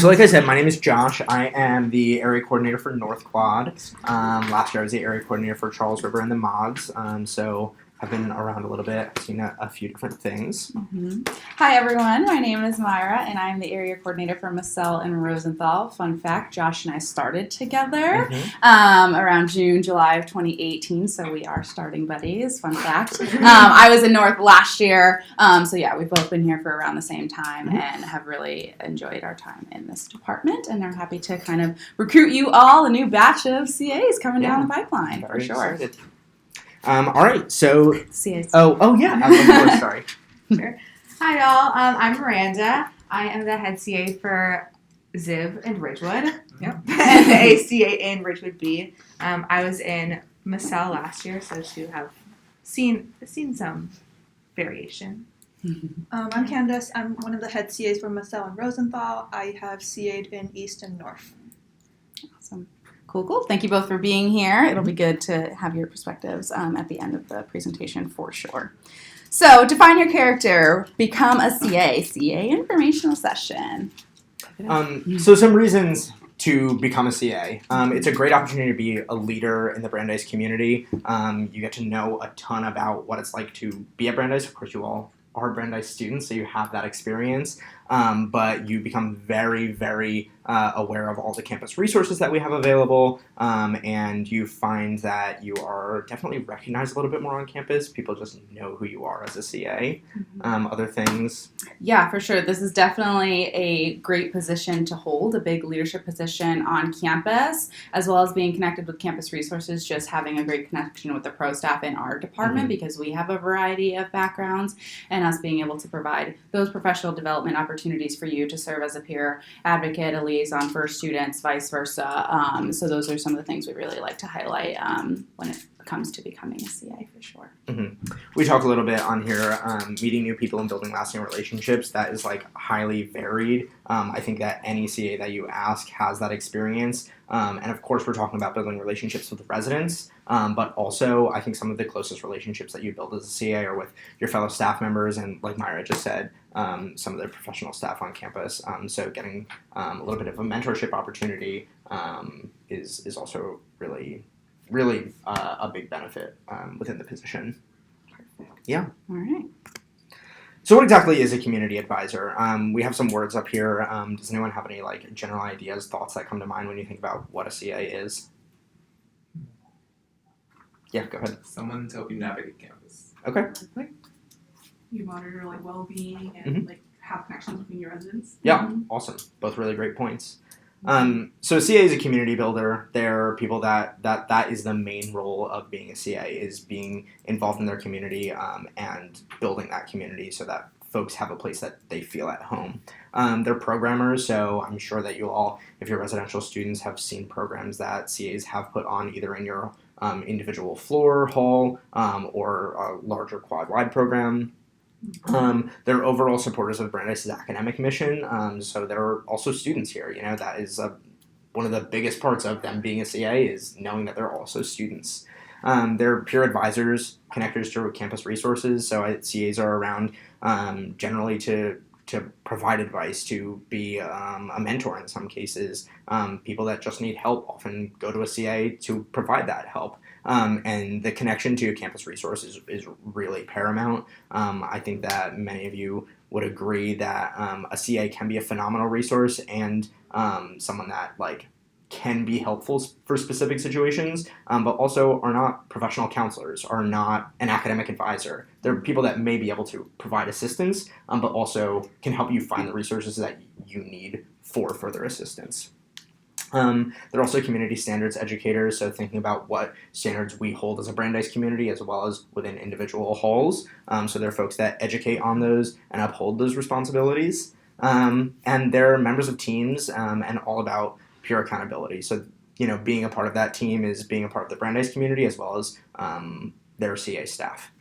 So like I said, my name is Josh. I am the area coordinator for North Quad. Last year I was the area coordinator for Charles River and the Mogs. So I've been around a little bit. I've seen a few different things. Mm-hmm. Hi everyone, my name is Myra and I'm the area coordinator for Massell and Rosenthal. Fun fact, Josh and I started together around June, July of 2018, so we are starting buddies, fun fact. I was in North last year, so yeah, we've both been here for around the same time and have really enjoyed our time in this department and are happy to kind of recruit you all, a new batch of CAs coming down the pipeline, for sure. Excited. All right, so... CAs. Oh yeah, of course, sorry. Sure. Hi, y'all. I'm Miranda. I am the head CA for Zib and Ridgewood. Yep. And the ACA in Ridgewood B. I was in Massell last year, so to have seen some variation. I'm Candace. I'm one of the head CAs for Massell and Rosenthal. I have CA'd in East and North. Awesome. Cool. Thank you both for being here. It'll be good to have your perspectives at the end of the presentation for sure. So, define your character, become a CA informational session. So some reasons to become a CA. It's a great opportunity to be a leader in the Brandeis community. You get to know a ton about what it's like to be at Brandeis. Of course, you all are Brandeis students, so you have that experience. But you become very, very aware of all the campus resources that we have available, and you find that you are definitely recognized a little bit more on campus. People just know who you are as a CA. Other things? Yeah, for sure. This is definitely a great position to hold, a big leadership position on campus, as well as being connected with campus resources, just having a great connection with the pro staff in our department because we have a variety of backgrounds, and us being able to provide those professional development opportunities for you to serve as a peer advocate, a liaison for students, vice versa. So those are some of the things we really like to highlight when it comes to becoming a CA for sure. We talk a little bit on here, meeting new people and building lasting relationships. That is like highly varied. I think that any CA that you ask has that experience. And of course, we're talking about building relationships with residents, but also I think some of the closest relationships that you build as a CA are with your fellow staff members and, like Myra just said, some of the professional staff on campus. So getting a little bit of a mentorship opportunity is also really a big benefit within the position. Perfect. Yeah. All right. So what exactly is a community advisor? We have some words up here. Does anyone have any general ideas, thoughts that come to mind when you think about what a CA is? Yeah, go ahead. Someone to help you navigate campus. Okay. You monitor well-being and have connections between your residents. Yeah, awesome. Both really great points. So a CA is a community builder. They're people that is the main role of being a CA, is being involved in their community and building that community so that folks have a place that they feel at home. They're programmers, so I'm sure that you all, if you're residential students, have seen programs that CAs have put on either in your individual floor, hall, or a larger quad-wide program. They're overall supporters of Brandeis' academic mission, so there are also students here. That is one of the biggest parts of them being a CA is knowing that they're also students. They're peer advisors, connectors to campus resources, so CAs are around generally to provide advice, to be a mentor in some cases. People that just need help often go to a CA to provide that help. And the connection to campus resources is really paramount. I think that many of you would agree that a CA can be a phenomenal resource and someone that can be helpful for specific situations, but also are not professional counselors, are not an academic advisor. They're people that may be able to provide assistance, but also can help you find the resources that you need for further assistance. They're also community standards educators, so thinking about what standards we hold as a Brandeis community as well as within individual halls. So they're folks that educate on those and uphold those responsibilities. And they're members of teams and all about pure accountability. So, being a part of that team is being a part of the Brandeis community as well as their CA staff.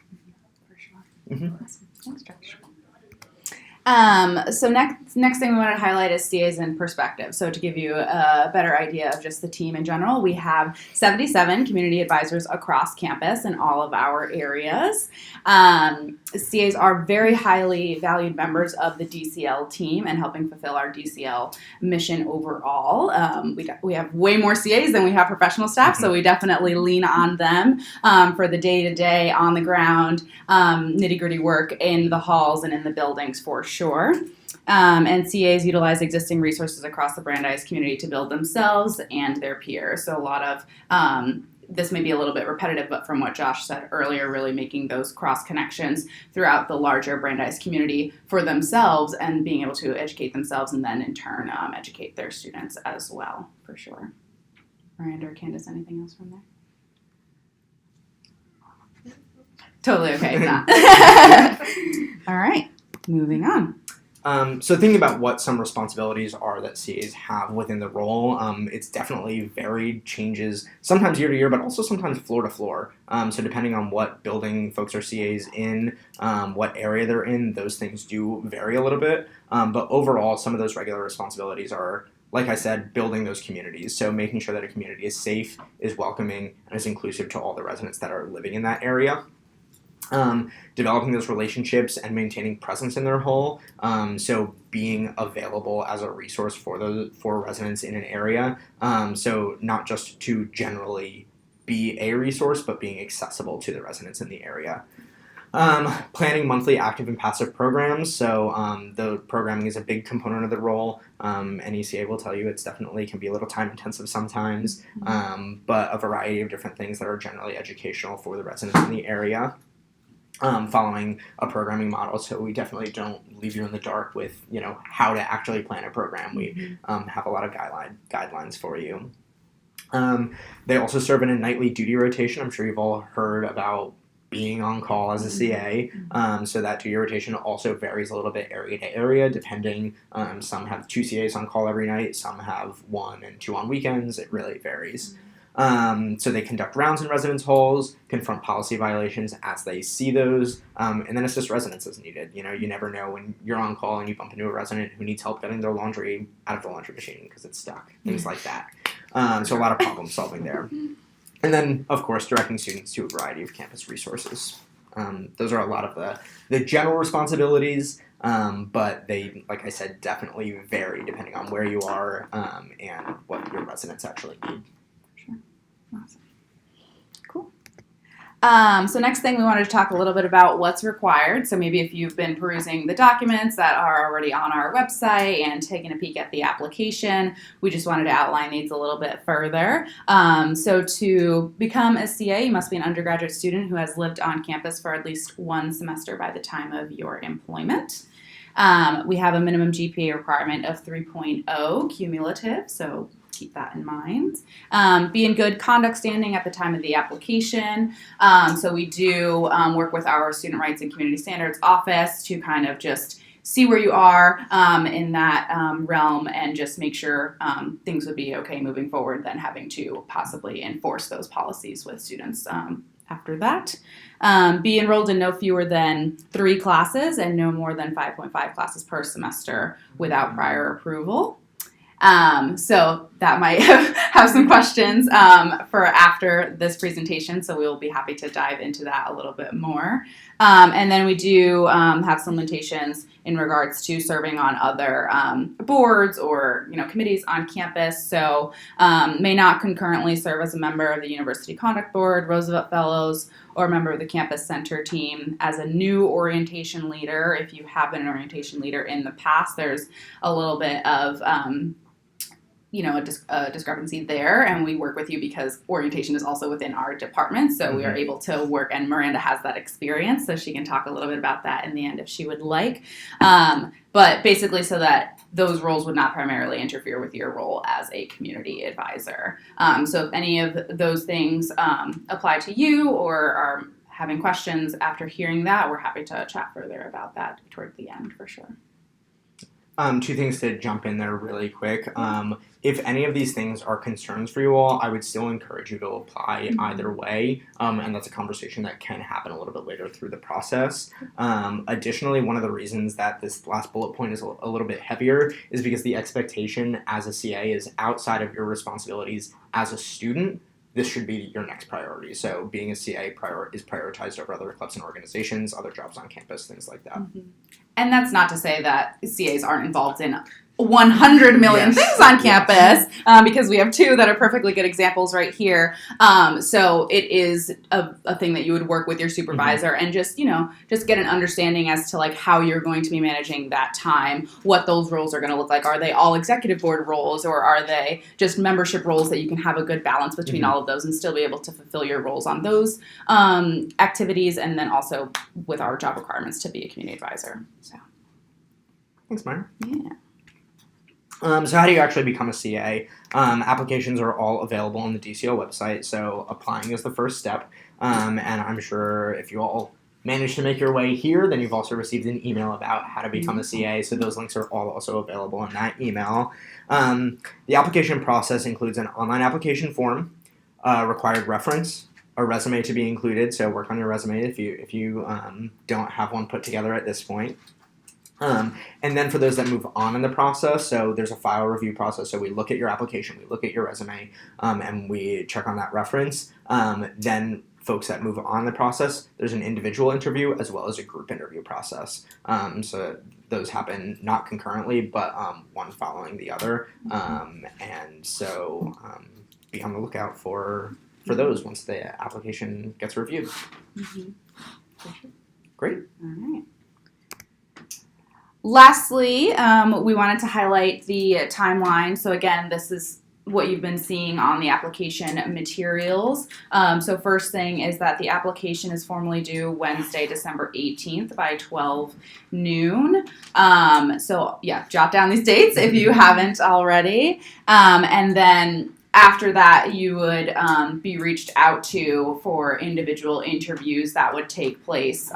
For sure. Awesome. Thanks, Josh. So next Next thing we wanted to highlight is CAs in perspective. So to give you a better idea of just the team in general, we have 77 community advisors across campus in all of our areas. CAs are very highly valued members of the DCL team and helping fulfill our DCL mission overall. We have way more CAs than we have professional staff, so we definitely lean on them for the day-to-day, on-the-ground, nitty-gritty work in the halls and in the buildings for sure. And CAs utilize existing resources across the Brandeis community to build themselves and their peers. So a lot of this may be a little bit repetitive, but from what Josh said earlier, really making those cross connections throughout the larger Brandeis community for themselves and being able to educate themselves and then in turn educate their students as well, for sure. Miranda or Candace, anything else from there? Totally okay. If not. All right, moving on. So thinking about what some responsibilities are that CAs have within the role, it's definitely varied, changes sometimes year to year, but also sometimes floor to floor. So depending on what building folks are CAs in, what area they're in, those things do vary a little bit. But overall, some of those regular responsibilities are, like I said, building those communities. So making sure that a community is safe, is welcoming, and is inclusive to all the residents that are living in that area. Developing those relationships and maintaining presence in their whole. So being available as a resource for residents in an area. So not just to generally be a resource, but being accessible to the residents in the area. Planning monthly active and passive programs. So the programming is a big component of the role. Any CA will tell you it's definitely can be a little time intensive sometimes, but a variety of different things that are generally educational for the residents in the area. Following a programming model, so we definitely don't leave you in the dark with how to actually plan a program. We have a lot of guidelines for you. They also serve in a nightly duty rotation. I'm sure you've all heard about being on call as a CA. So that duty rotation also varies a little bit area to area, depending. Some have 2 CAs on call every night. Some have 1 and 2 on weekends. It really varies. So they conduct rounds in residence halls, confront policy violations as they see those, and then assist residents as needed. You never know when you're on call and you bump into a resident who needs help getting their laundry out of the laundry machine because it's stuck, things like that. So a lot of problem solving there. And then, of course, directing students to a variety of campus resources. Those are a lot of the general responsibilities, but they, like I said, definitely vary depending on where you are and what your residents actually need. Awesome. Cool. So next thing we wanted to talk a little bit about what's required. So maybe if you've been perusing the documents that are already on our website and taking a peek at the application, we just wanted to outline these a little bit further. So to become a CA, you must be an undergraduate student who has lived on campus for at least 1 semester by the time of your employment. We have a minimum GPA requirement of 3.0 cumulative, so keep that in mind. Be in good conduct standing at the time of the application. So we do work with our Student Rights and Community Standards office to kind of just see where you are in that realm and just make sure things would be okay moving forward than having to possibly enforce those policies with students after that. Be enrolled in no fewer than 3 classes and no more than 5.5 classes per semester without prior approval. So that might have some questions for after this presentation, so we will be happy to dive into that a little bit more. And then we do have some limitations in regards to serving on other boards or committees on campus. So may not concurrently serve as a member of the University Conduct Board, Roosevelt Fellows, or a member of the Campus Center team. As a new orientation leader, if you have been an orientation leader in the past, there's a little bit of a discrepancy there, and we work with you because orientation is also within our department, so we are able to work, and Miranda has that experience, so she can talk a little bit about that in the end if she would like. But basically so that those roles would not primarily interfere with your role as a community advisor. So if any of those things apply to you or are having questions after hearing that, we're happy to chat further about that toward the end for sure. Two things to jump in there really quick. If any of these things are concerns for you all, I would still encourage you to apply either way, and that's a conversation that can happen a little bit later through the process. Additionally, one of the reasons that this last bullet point is a little bit heavier is because the expectation as a CA is outside of your responsibilities as a student. This should be your next priority. So being a CA is prioritized over other clubs and organizations, other jobs on campus, things like that. And that's not to say that CAs aren't involved in 100 million Yes. things on campus, because we have two that are perfectly good examples right here. So it is a thing that you would work with your supervisor and just get an understanding as to like how you're going to be managing that time, what those roles are going to look like. Are they all executive board roles, or are they just membership roles that you can have a good balance between all of those and still be able to fulfill your roles on those activities, and then also with our job requirements to be a community advisor. So Thanks, Myra. yeah. So how do you actually become a CA? Applications are all available on the DCO website, so applying is the first step. And I'm sure if you all manage to make your way here, then you've also received an email about how to become a CA, so those links are all also available in that email. The application process includes an online application form, required reference, a resume to be included, so work on your resume if you don't have one put together at this point. And then for those that move on in the process, so there's a file review process. So we look at your application, we look at your resume, and we check on that reference. Then folks that move on in the process, there's an individual interview as well as a group interview process. So those happen not concurrently, but one following the other. And so be on the lookout for those once the application gets reviewed. Great. All right. Lastly, we wanted to highlight the timeline. So again, this is what you've been seeing on the application materials. So first thing is that the application is formally due Wednesday, December 18th by 12 noon. So yeah, jot down these dates if you haven't already. And then after that, you would be reached out to for individual interviews that would take place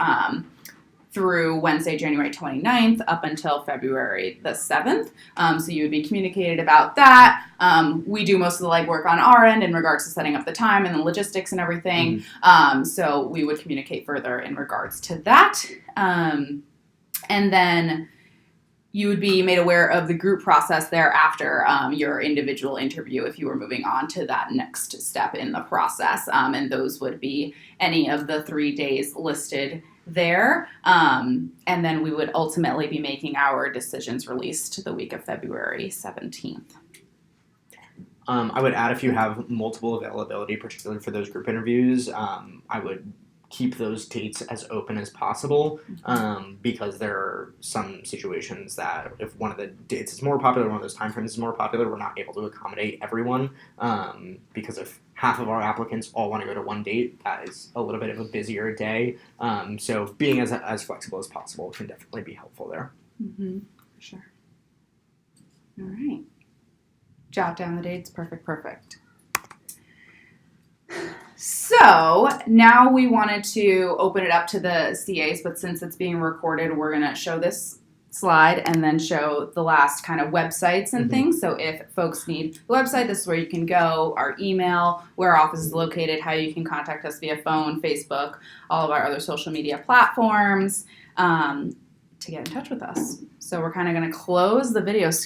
through Wednesday, January 29th up until February the 7th. So you would be communicated about that. We do most of the legwork on our end in regards to setting up the time and the logistics and everything. So we would communicate further in regards to that. And then you would be made aware of the group process thereafter, your individual interview if you were moving on to that next step in the process. And those would be any of the 3 days listed there. And then we would ultimately be making our decisions released the week of February 17th. I would add, if you have multiple availability, particularly for those group interviews, I would keep those dates as open as possible, because there are some situations that if one of the dates is more popular, one of those time frames is more popular, we're not able to accommodate everyone, because if half of our applicants all want to go to one date, that is a little bit of a busier day. So being as flexible as possible can definitely be helpful there. For sure. All right. Jot down the dates. Perfect. So now we wanted to open it up to the CAs, but since it's being recorded, we're going to show this slide and then show the last kind of websites and things. So if folks need the website, this is where you can go, our email, where our office is located, how you can contact us via phone, Facebook, all of our other social media platforms, to get in touch with us. So we're kind of going to close the video screen